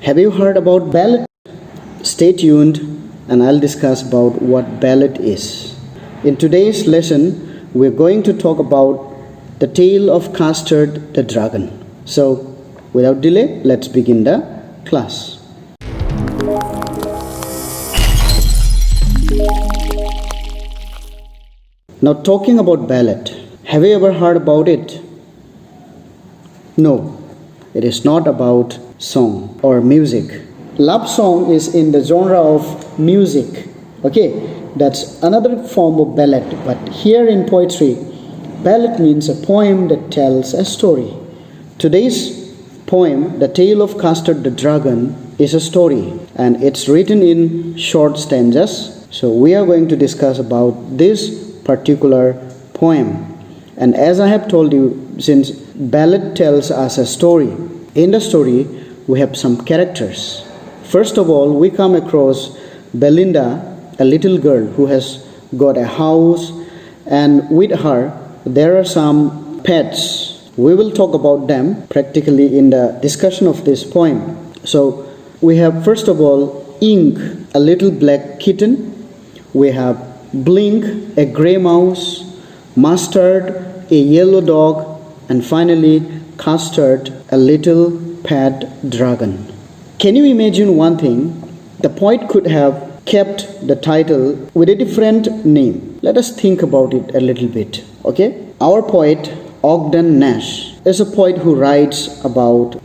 Have you heard about ballad? Stay tuned and I'll discuss about what ballad is. In today's lesson, we're going to talk about the tale of Custard the dragon. So, without delay, let's begin the class. Now, talking about ballad, have you ever heard about it? No, it is not about song or music. Love song is in the genre of music. Okay, that's another form of ballad. But here in poetry, ballad means a poem that tells a story. Today's poem, The Tale of Custard the Dragon, is a story and it's written in short stanzas. So we are going to discuss about this particular poem. And as I have told you, since ballad tells us a story, in the story we have some characters. First of all, we come across Belinda, a little girl who has got a house, and with her there are some pets. We will talk about them practically in the discussion of this poem. So we have first of all Ink, a little black kitten. We have Blink, a grey mouse. Mustard, a yellow dog. And finally Custard, a little pet dragon. Can you imagine one thing? The poet could have kept the title with a different name. Let us think about it a little bit. Okay? Our poet Ogden Nash is a poet who writes about,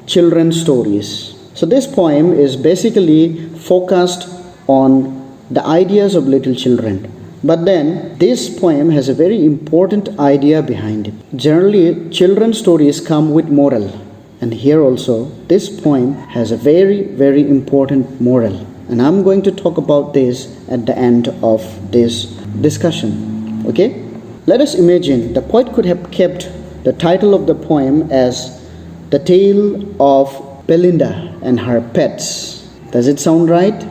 children's stories. So this poem is basically focused on the ideas of little children. But then this poem has a very important idea behind it. Generally, children's stories come with moral. And here also, this poem has a very, very important moral. And I'm going to talk about this at the end of this discussion. Okay? Let us imagine the poet could have kept the title of the poem as The Tale of Belinda and Her Pets. Does it sound right?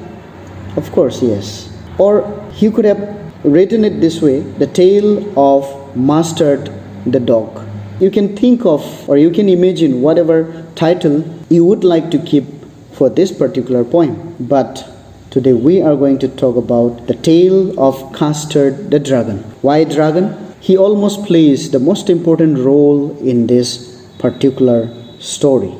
Of course, yes. Or he could have written it this way, The Tale of Mustard the Dog. You can think of or you can imagine whatever title you would like to keep for this particular poem. But today we are going to talk about the tale of Custard the dragon. Why dragon? He almost plays the most important role in this particular story.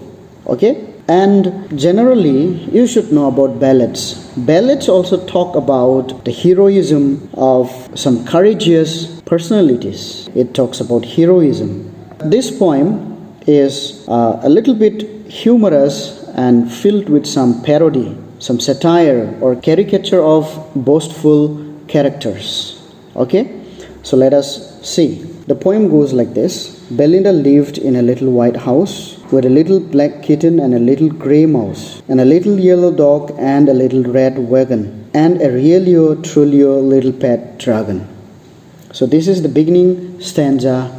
Okay? And generally, you should know about ballads. Ballads also talk about the heroism of some courageous personalities. It talks about heroism. This poem is a little bit humorous and filled with some parody, some satire or caricature of boastful characters. Okay? So let us see. The poem goes like this. Belinda lived in a little white house with a little black kitten and a little grey mouse, and a little yellow dog and a little red wagon, and a really truly little pet dragon. So this is the beginning stanza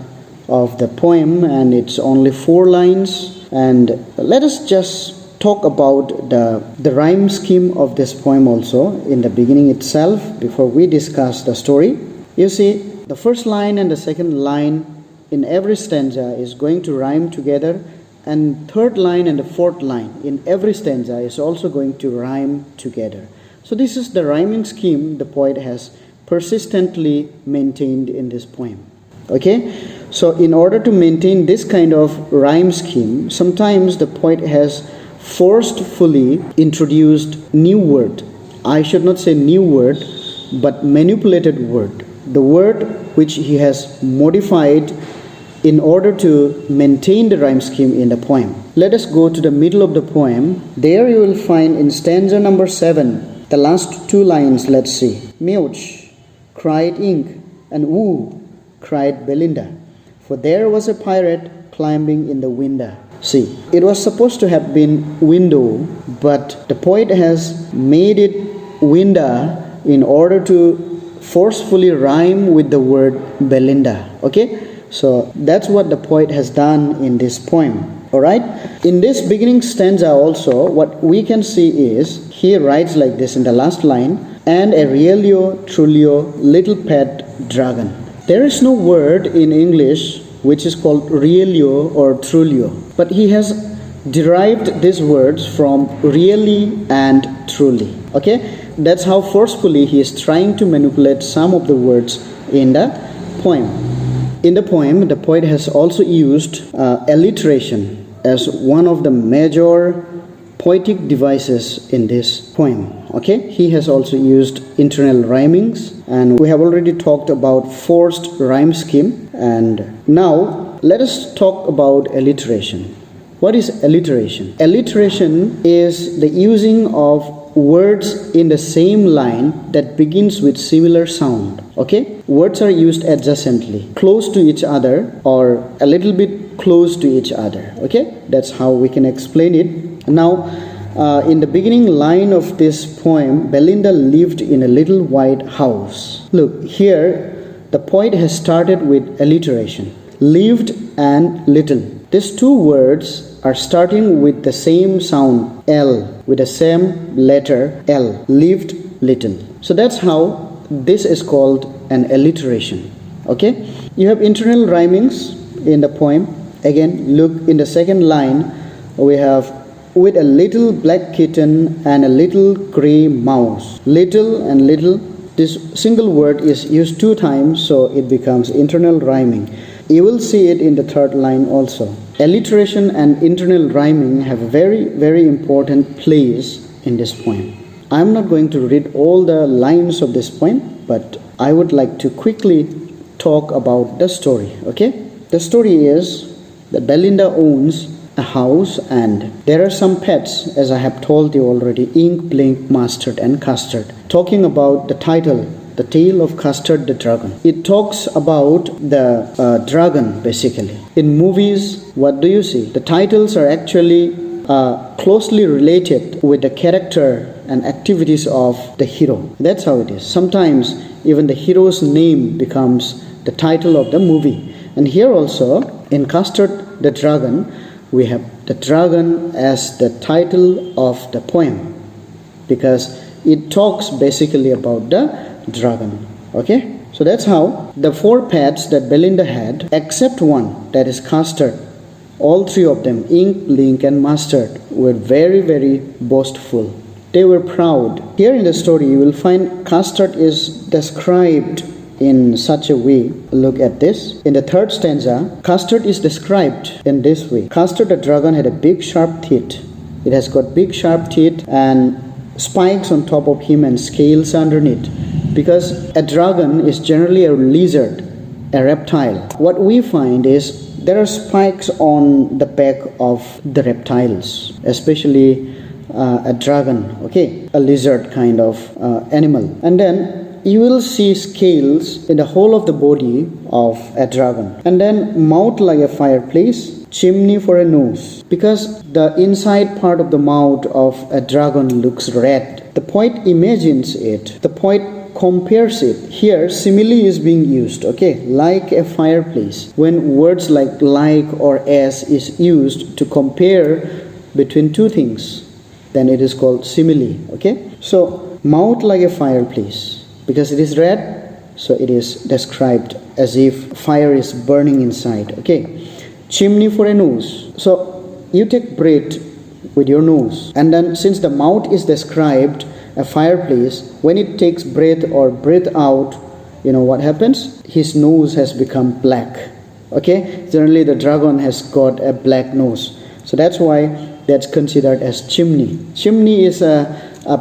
of the poem, and it's only 4 lines. And let us just talk about the rhyme scheme of this poem also in the beginning itself before we discuss the story. You see, the first line and the second line in every stanza is going to rhyme together, and third line and the fourth line in every stanza is also going to rhyme together. So this is the rhyming scheme the poet has persistently maintained in this poem. Okay? So in order to maintain this kind of rhyme scheme, sometimes the poet has forcefully introduced new word. I should not say new word, but manipulated word. The word which he has modified in order to maintain the rhyme scheme in the poem. Let us go to the middle of the poem. There you will find in stanza number 7, the last 2 lines, let's see. Meuch, cried Ink, and woo, cried Belinda. For there was a pirate climbing in the Winda. See, it was supposed to have been window, but the poet has made it Winda in order to forcefully rhyme with the word Belinda. Okay? So that's what the poet has done in this poem. Alright? In this beginning stanza also, what we can see is, he writes like this in the last line, and a realio, trulio, little pet dragon. There is no word in English which is called realio or trulio, but he has derived these words from really and truly. Okay, that's how forcefully he is trying to manipulate some of the words in the poem. In the poem, the poet has also used alliteration as one of the major poetic devices in this poem. Okay, he has also used internal rhymings, and we have already talked about forced rhyme scheme. And now let us talk about alliteration. What is alliteration? Alliteration is the using of words in the same line that begins with similar sound. Okay, words are used adjacently, close to each other, or a little bit close to each other. Okay, that's how we can explain it. Now, in the beginning line of this poem, Belinda lived in a little white house. Look, here the poet has started with alliteration. Lived and little. These two words are starting with the same sound, L, with the same letter, L. Lived, little. So that's how this is called an alliteration. Okay? You have internal rhymings in the poem. Again, look in the second line, we have with a little black kitten and a little gray mouse. Little and little, this single word is used 2 times, so it becomes internal rhyming. You will see it in the third line also. Alliteration and internal rhyming have a very, very important place in this poem. I'm not going to read all the lines of this poem, but I would like to quickly talk about the story. Okay? The story is that Belinda owns a house and there are some pets, as I have told you already, ink, blink, mustard and custard. Talking about the title, The Tale of Custard the Dragon. It talks about the dragon basically. In movies, what do you see? The titles are actually closely related with the character and activities of the hero. That's how it is. Sometimes even the hero's name becomes the title of the movie. And here also, in Custard the Dragon, we have the dragon as the title of the poem, because it talks basically about the dragon. Okay, so that's how the 4 pets that Belinda had, except one, that is Custard, all 3 of them, ink, blink and mustard, were very, very boastful. They were proud. Here in the story you will find Custard is described in such a way. Look at this. In the 3rd stanza, Custard is described in this way. Custard the dragon had a big sharp teeth. It has got big sharp teeth and spikes on top of him and scales underneath. Because a dragon is generally a lizard, a reptile. What we find is there are spikes on the back of the reptiles, especially a dragon, okay, a lizard kind of animal. And then you will see scales in the whole of the body of a dragon. And then mouth like a fireplace, chimney for a nose. Because the inside part of the mouth of a dragon looks red. The poet imagines it. The poet compares it. Here simile is being used, okay, like a fireplace. When words like or as is used to compare between 2 things, then it is called simile. Okay, so mouth like a fireplace, because it is red, so it is described as if fire is burning inside. Okay, chimney for a nose, so you take breath with your nose, and then since the mouth is described a fireplace, when it takes breath or breath out, you know what happens? His nose has become black. Okay, generally the dragon has got a black nose, so that's why that's considered as chimney. Chimney is a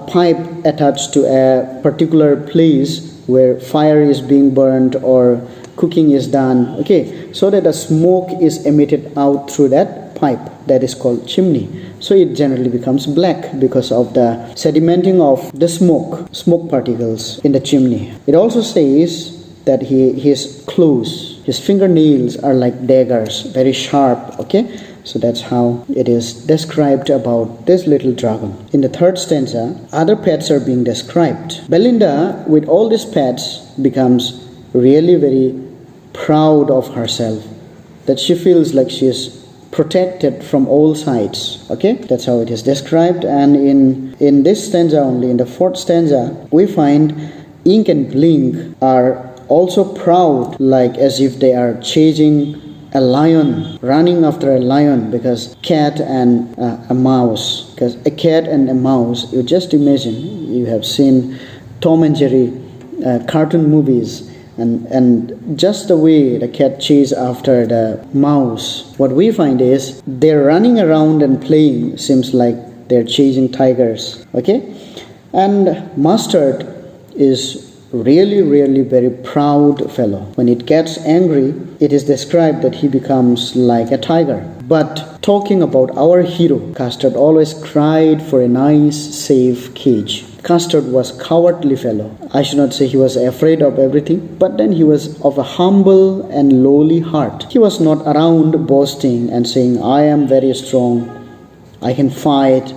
pipe attached to a particular place where fire is being burned or cooking is done, okay, so that the smoke is emitted out through that pipe. That is called chimney. So it generally becomes black because of the sedimenting of the smoke particles in the chimney. It also says that his claws, his fingernails are like daggers, very sharp, okay. So that's how it is described about this little dragon. In the 3rd stanza, other pets are being described. Belinda, with all these pets, becomes really very proud of herself, that she feels like she is protected from all sides. Okay, that's how it is described. And in this stanza only, in the 4th stanza, we find ink and blink are also proud, like as if they are chasing a lion, running after a lion, because cat and a mouse. Because a cat and a mouse, you just imagine, you have seen Tom and Jerry cartoon movies, and just the way the cat chases after the mouse, what we find is they're running around and playing, seems like they're chasing tigers. Okay, and Mustard is really very proud fellow. When it gets angry, it is described that he becomes like a tiger. But talking about our hero, Custard always cried for a nice safe cage. Custard was cowardly fellow. I should not say he was afraid of everything, but then he was of a humble and lowly heart. He was not around boasting and saying, I am very strong, I can fight.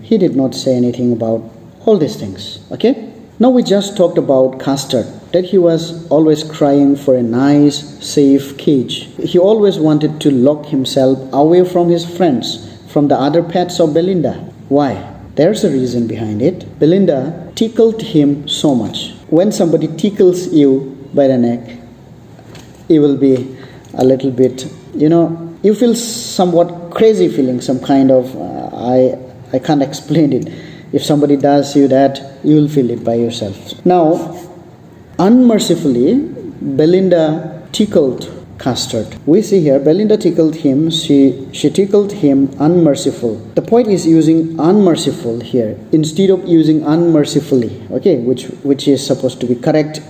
He did not say anything about all these things. Okay? Now we just talked about Custard, that he was always crying for a nice, safe cage. He always wanted to lock himself away from his friends, from the other pets of Belinda. Why? There's a reason behind it. Belinda tickled him so much. When somebody tickles you by the neck, it will be a little bit, you feel somewhat crazy feeling, some kind of, I can't explain it. If somebody does you that, you will feel it by yourself. Now, unmercifully, Belinda tickled Custard. We see here, Belinda tickled him, she tickled him unmerciful. The poet is using unmerciful here, instead of using unmercifully, okay, which is supposed to be correct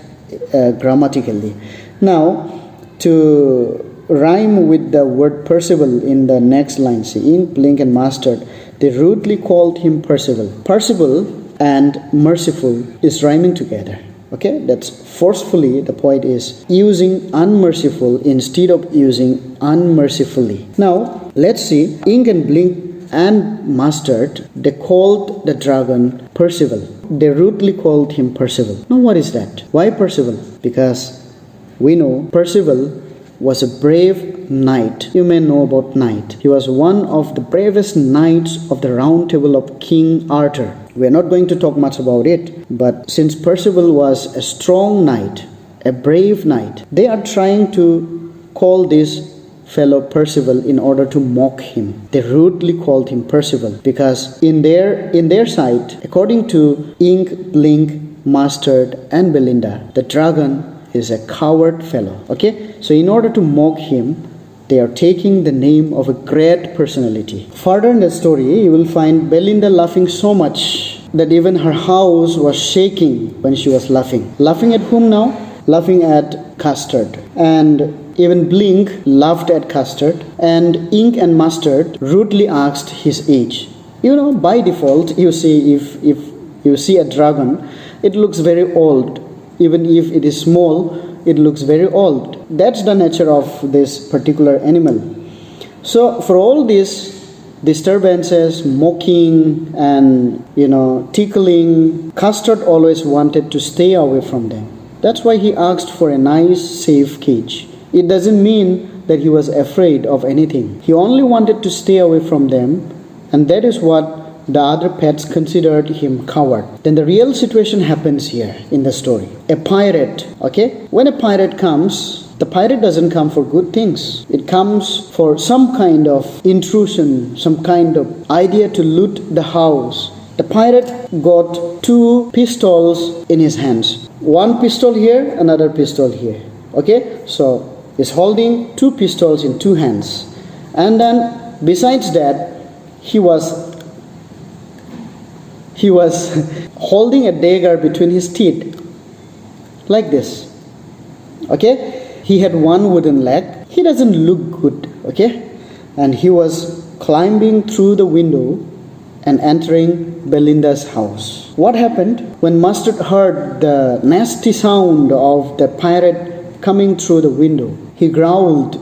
grammatically. Now, to rhyme with the word Percival in the next line, see, Ink, Blink, and Mustard, they rudely called him Percival. Percival and merciful is rhyming together. Okay, that's forcefully the poet is using unmerciful instead of using unmercifully. Now, let's see, Ink and Blink and Mustard, they called the dragon Percival. They rudely called him Percival. Now, what is that? Why Percival? Because we know Percival was a brave knight. You may know about knight. He was one of the bravest knights of the Round Table of King Arthur. We are not going to talk much about it, but since Percival was a strong knight, a brave knight, they are trying to call this fellow Percival in order to mock him. They rudely called him Percival because in their sight, according to Ink, Blink, Mustard, and Belinda, the dragon is a coward fellow. Okay, so in order to mock him, they are taking the name of a great personality. Further in the story, you will find Belinda laughing so much that even her house was shaking when she was laughing. Laughing at whom now? Laughing at Custard. And even Blink laughed at Custard, and Ink and Mustard rudely asked his age. By default, you see, if you see a dragon, it looks very old. Even if it is small, it looks very old. That's the nature of this particular animal. So for all these disturbances, mocking and tickling, Custard always wanted to stay away from them. That's why he asked for a nice safe cage. It doesn't mean that he was afraid of anything. He only wanted to stay away from them, and that is what the other pets considered him coward. Then the real situation happens here in the story. A pirate, okay? When a pirate comes, the pirate doesn't come for good things. It comes for some kind of intrusion, some kind of idea to loot the house. The pirate got 2 pistols in his hands. One pistol here, another pistol here. Okay? So he's holding 2 pistols in 2 hands. And then besides that, he was holding a dagger between his teeth, like this. Okay? He had 1 wooden leg. He doesn't look good. Okay? And he was climbing through the window and entering Belinda's house. What happened? When Mustard heard the nasty sound of the pirate coming through the window, he growled,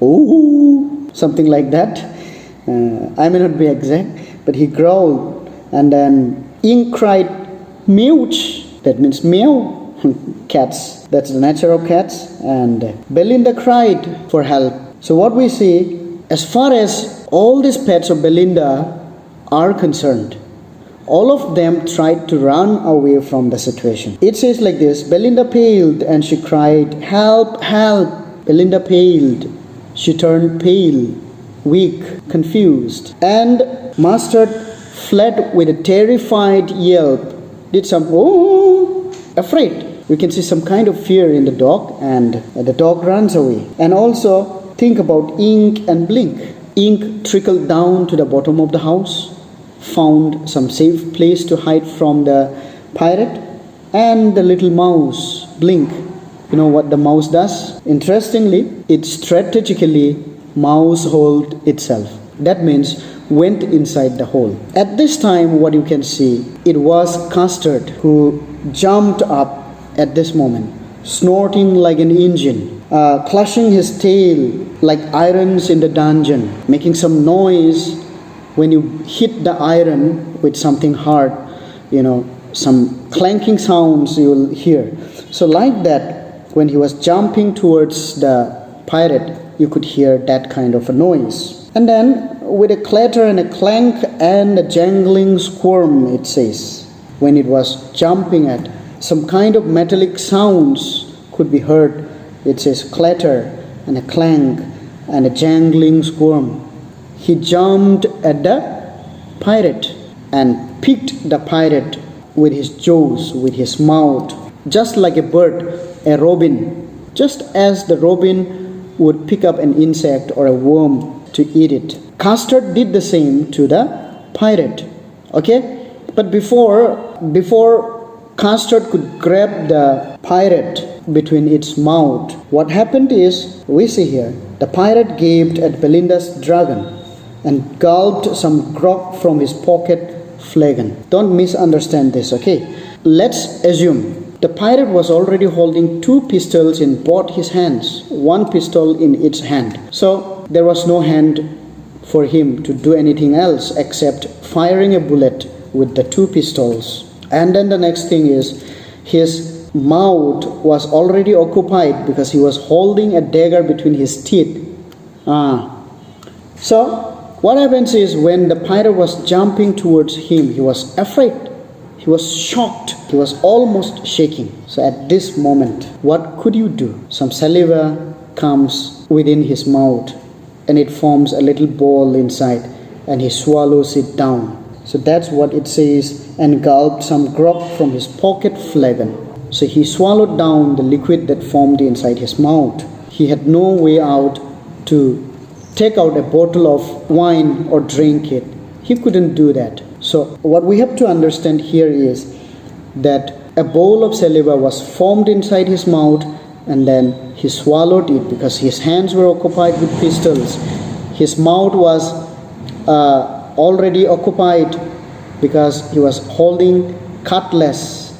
"Oh," something like that. I may not be exact, but he growled. And then Ink cried, "Mewch." That means meow. Cats. That's the nature of cats. And Belinda cried for help. So what we see, as far as all these pets of Belinda are concerned, all of them tried to run away from the situation. It says like this: Belinda paled and she cried, "Help, help." Belinda paled. She turned pale, weak, confused, and Mustard fled with a terrified yelp. Did some, oh, afraid. We can see some kind of fear in the dog, and the dog runs away. And also think about Ink and Blink. Ink trickled down to the bottom of the house, found some safe place to hide from the pirate, and the little mouse, Blink. You know what the mouse does? Interestingly, it strategically mouse-holed itself. That means went inside the hole. At this time, what you can see, it was Custard who jumped up at this moment, snorting like an engine, clutching his tail like irons in the dungeon, making some noise when you hit the iron with something hard, some clanking sounds you will hear. So like that, when he was jumping towards the pirate, you could hear that kind of a noise. And then with a clatter and a clank and a jangling squirm, it says, when it was jumping at, some kind of metallic sounds could be heard. It says clatter and a clank and a jangling squirm. He jumped at the pirate and picked the pirate with his jaws, with his mouth, just like a bird, a robin, just as the robin would pick up an insect or a worm to eat it. Custard did the same to the pirate. Okay? But before Custard could grab the pirate between its mouth, what happened is, we see here, the pirate gaped at Belinda's dragon and gulped some grog from his pocket flagon. Don't misunderstand this, okay? Let's assume the pirate was already holding 2 pistols in both his hands, 1 pistol in each hand. So there was no hand for him to do anything else except firing a bullet with the 2 pistols. And then the next thing is, his mouth was already occupied because he was holding a dagger between his teeth. So what happens is, when the pirate was jumping towards him, he was afraid. He was shocked. He was almost shaking. So at this moment, what could you do? Some saliva comes within his mouth and it forms a little ball inside, and he swallows it down. So that's what it says, and gulped some grog from his pocket flagon. So he swallowed down the liquid that formed inside his mouth. He had no way out to take out a bottle of wine or drink it. He couldn't do that. So what we have to understand here is that a bowl of saliva was formed inside his mouth, and then he swallowed it because his hands were occupied with pistols. His mouth was already occupied because he was holding cutlass,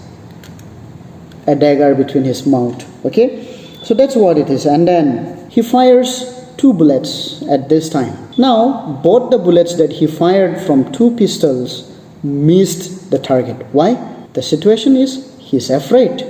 a dagger between his mouth. Okay, so that's what it is. And then he fires 2 bullets at this time. Now both the bullets that he fired from 2 pistols missed the target. Why? The situation is, he's afraid.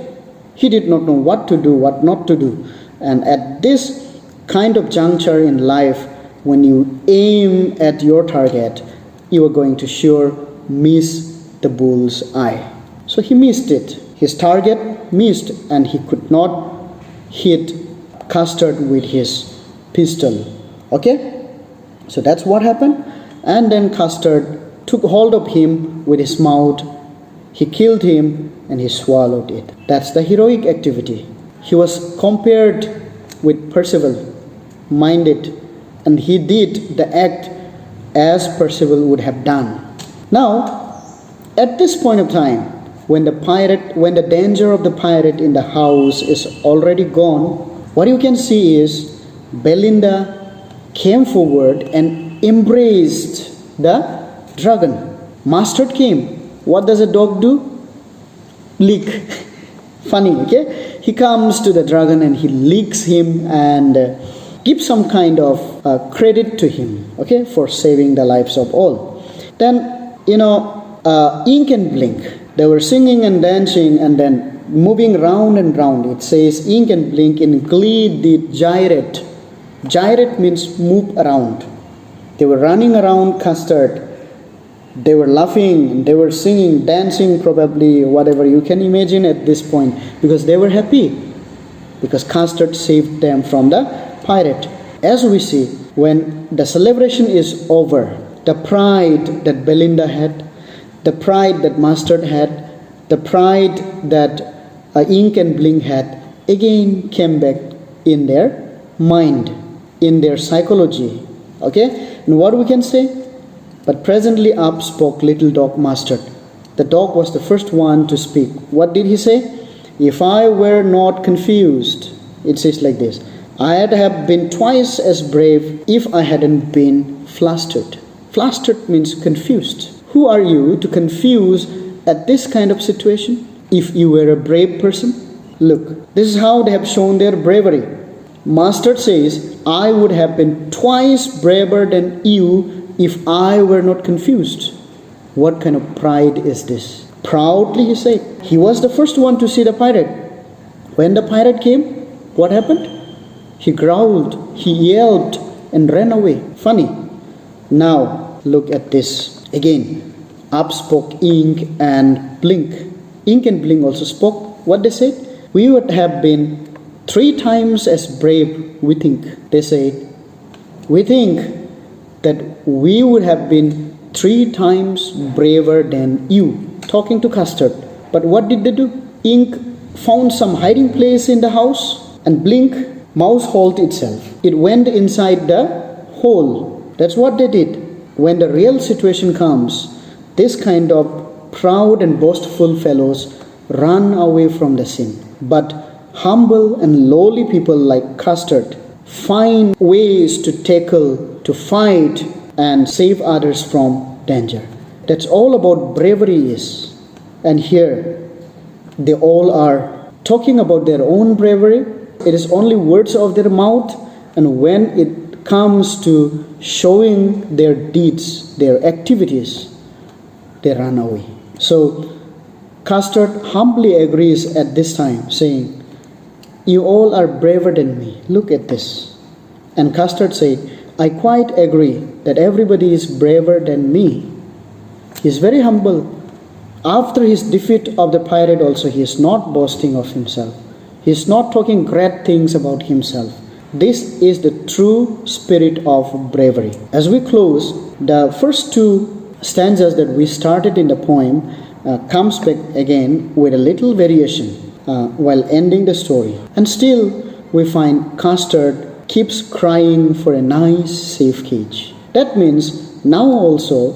He did not know what to do, what not to do. And at this kind of juncture in life, when you aim at your target, you are going to sure miss the bull's eye. So he missed it. His target missed, and he could not hit Custard with his pistol. Okay? So that's what happened. And then Custard took hold of him with his mouth. He killed him and he swallowed it. That's the heroic activity. He was compared with Percival, minded, and he did the act as Percival would have done. Now, at this point of time, when the danger of the pirate in the house is already gone, what you can see is Belinda came forward and embraced the dragon. Mustard came. What does a dog do? Lick. Funny, okay? He comes to the dragon and he licks him and gives some kind of credit to him, okay, for saving the lives of all. Then, Ink and Blink, they were singing and dancing and then moving round and round. It says Ink and Blink in glee did gyrate. Gyrate means move around. They were running around Custard. They were laughing, they were singing, dancing, probably, whatever you can imagine at this point, because they were happy. because Custard saved them from the pirate. As we see, when the celebration is over, the pride that Belinda had, the pride that Mustard had, the pride that Ink and Blink had, again came back in their mind, in their psychology. Okay? And what we can say? But presently up spoke little dog Mustard. The dog was the first one to speak. What did he say? If I were not confused, it says like this, I'd have been twice as brave if I hadn't been flustered. Flustered means confused. Who are you to confuse at this kind of situation? If you were a brave person, look, this is how they have shown their bravery. Mustard says, I would have been twice braver than you if I were not confused. What kind of pride is this? Proudly he said, he was the first one to see the pirate. When the pirate came, what happened? He growled, he yelped and ran away. Funny. Now look at this. Again, up spoke Ink and Blink. Ink and Blink also spoke. What they said? We would have been 3 times as brave, we think. They say, we think that we would have been 3 times braver than you. Talking to Custard. But what did they do? Ink found some hiding place in the house, and Blink mouse holed itself. It went inside the hole. That's what they did. When the real situation comes, this kind of proud and boastful fellows run away from the scene. But humble and lowly people like Custard find ways to tackle, to fight and save others from danger. That's all about bravery is. And here they all are talking about their own bravery. It is only words of their mouth, and when it comes to showing their deeds, their activities, they run away. So Custard humbly agrees at this time, saying, you all are braver than me. Look at this. And Custard said, I quite agree that everybody is braver than me. He is very humble. After his defeat of the pirate also, he is not boasting of himself. He is not talking great things about himself. This is the true spirit of bravery. As we close, the first 2 stanzas that we started in the poem comes back again with a little variation while ending the story. And still we find Custard keeps crying for a nice safe cage. That means now also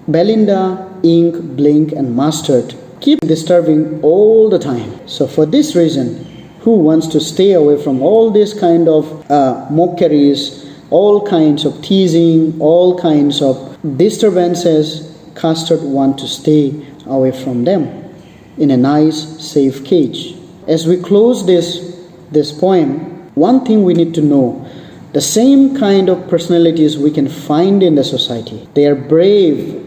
Belinda, Ink, Blink and Mustard keep disturbing all the time. So for this reason, who wants to stay away from all this kind of mockeries, all kinds of teasing, all kinds of disturbances, Custard want to stay away from them in a nice safe cage. As we close this poem, one thing we need to know, the same kind of personalities we can find in the society. They are brave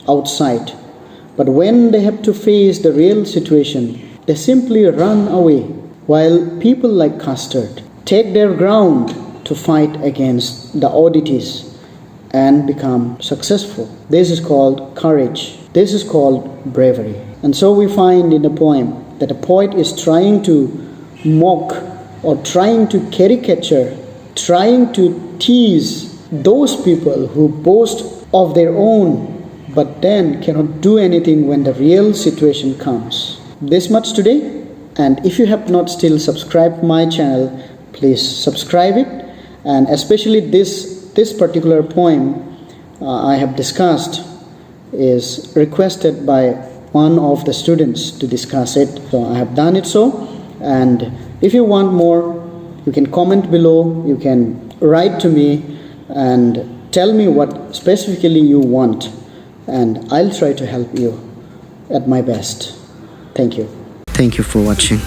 outside, but when they have to face the real situation, they simply run away, while people like Custard take their ground to fight against the oddities and become successful. This is called courage. This is called bravery. And so we find in the poem that the poet is trying to mock or trying to caricature, trying to tease those people who boast of their own but then cannot do anything when the real situation comes. This much today, and if you have not still subscribed my channel, please subscribe it. And especially this particular poem I have discussed is requested by one of the students to discuss it. So I have done it so, and if you want more, you can comment below, you can write to me and tell me what specifically you want, and I'll try to help you at my best. Thank you. Thank you for watching.